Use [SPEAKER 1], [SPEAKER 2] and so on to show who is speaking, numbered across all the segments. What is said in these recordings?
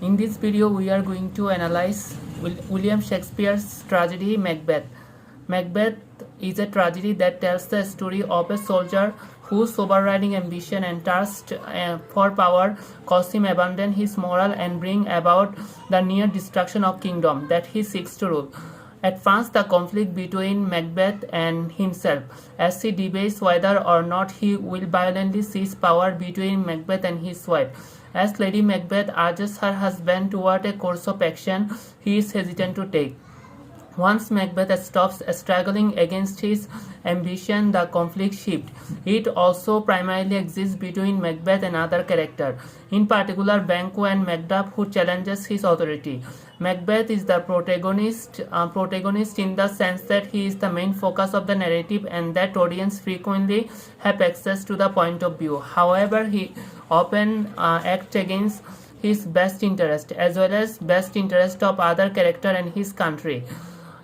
[SPEAKER 1] In this video, we are going to analyze William Shakespeare's tragedy Macbeth. Macbeth is a tragedy that tells the story of a soldier whose overriding ambition and thirst for power cause him abandon his moral and bring about the near destruction of kingdom that he seeks to rule. At first, the conflict between Macbeth and himself, as he debates whether or not he will violently seize power between Macbeth and his wife. As Lady Macbeth urges her husband toward a course of action he is hesitant to take. Once Macbeth stops struggling against his ambition, the conflict shifts. It also primarily exists between Macbeth and other characters, in particular Banquo and Macduff, who challenges his authority. Macbeth is the protagonist in the sense that he is the main focus of the narrative and that audience frequently have access to the point of view. However, he often acts against his best interest as well as best interest of other character and his country.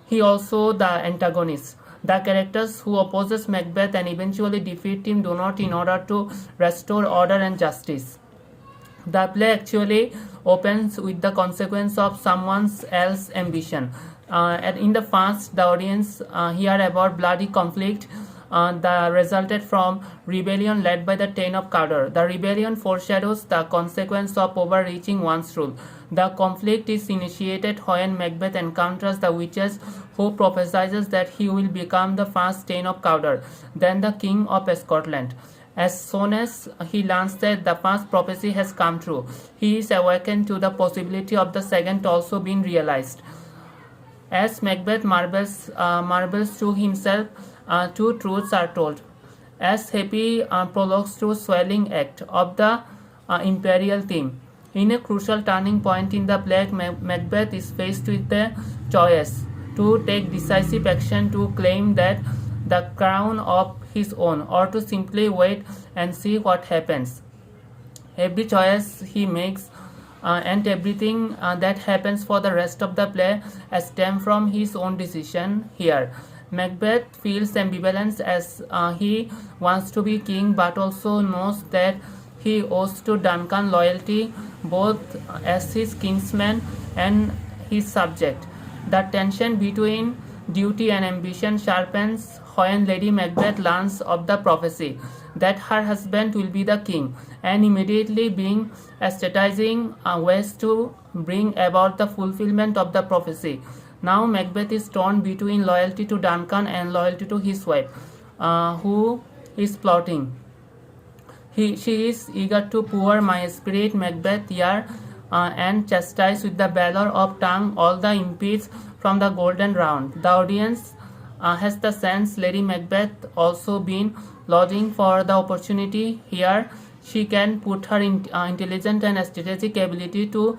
[SPEAKER 1] He also the antagonist. The characters who opposes Macbeth and eventually defeat him do not in order to restore order and justice. The play actually opens with the consequence of someone else's ambition. And in the first, the audience hear about bloody conflict that resulted from rebellion led by the Ten of Cawdor. The rebellion foreshadows the consequence of overreaching one's rule. The conflict is initiated when Macbeth encounters the witches who prophesies that he will become the first Ten of Cawdor, then the King of Scotland. As soon as he learns that the first prophecy has come true, he is awakened to the possibility of the second also being realized. As Macbeth marvels to himself, two truths are told. As happy prologues to swelling act of the imperial theme. In a crucial turning point in the play, Macbeth is faced with a choice to take decisive action to claim that the crown of his own or to simply wait and see what happens. Every choice he makes and everything that happens for the rest of the play stem from his own decision here. Macbeth feels ambivalence as he wants to be king but also knows that he owes to Duncan loyalty both as his kinsman and his subject. The tension between duty and ambition sharpens when Lady Macbeth learns of the prophecy that her husband will be the king and immediately being strategizing ways to bring about the fulfillment of the prophecy. Now Macbeth is torn between loyalty to Duncan and loyalty to his wife, who is plotting. She is eager to pour my spirit, Macbeth here, and chastise with the valor of tongue all the impedes from the golden round. The audience has the sense Lady Macbeth also been longing for the opportunity here. She can put her intelligent and strategic ability to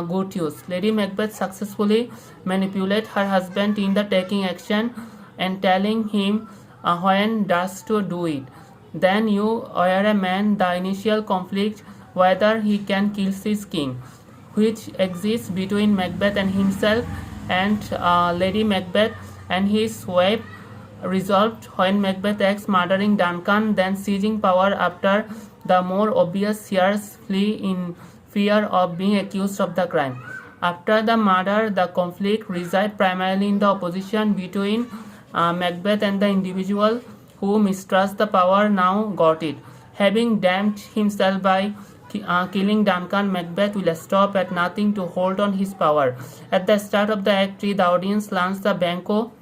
[SPEAKER 1] good use. Lady Macbeth successfully manipulates her husband in the taking action and telling him when does to do it. Then you are a man, the initial conflict whether he can kill his king, which exists between Macbeth and himself and Lady Macbeth and his wife, resolved when Macbeth acts murdering Duncan, then seizing power after the more obvious heirs flee in fear of being accused of the crime. After the murder, the conflict resides primarily in the opposition between Macbeth and the individual who mistrusts the power now got it. Having damned himself by killing Duncan, Macbeth will stop at nothing to hold on his power. At the start of the Act 3, the audience learns the Banquo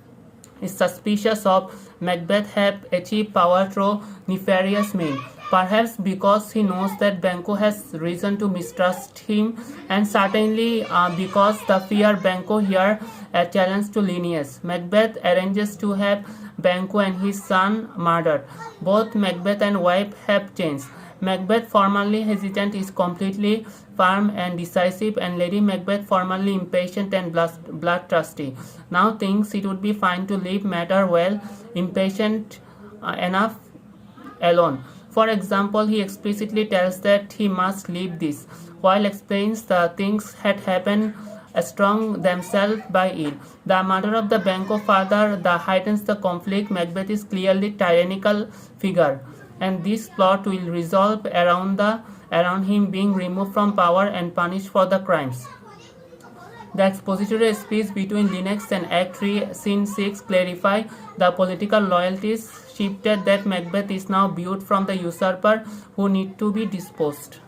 [SPEAKER 1] is suspicious of Macbeth have achieved power through nefarious means. Perhaps because he knows that Banquo has reason to mistrust him, and certainly because the fear Banquo here a challenge to Linnaeus. Macbeth arranges to have Banquo and his son murdered. Both Macbeth and wife have changed. Macbeth, formerly hesitant, is completely firm and decisive, and Lady Macbeth, formerly impatient and bloodthirsty, now thinks it would be fine to leave matter well, impatient enough alone. For example, he explicitly tells that he must leave this, while explains the things had happened strong themselves by it. The murder of the Banquo father heightens the conflict. Macbeth is clearly tyrannical figure, and this plot will resolve around the around him being removed from power and punished for the crimes. The expository speech between Linux and Act 3, Scene 6 clarify the political loyalties shifted that Macbeth is now viewed from the usurper who need to be disposed.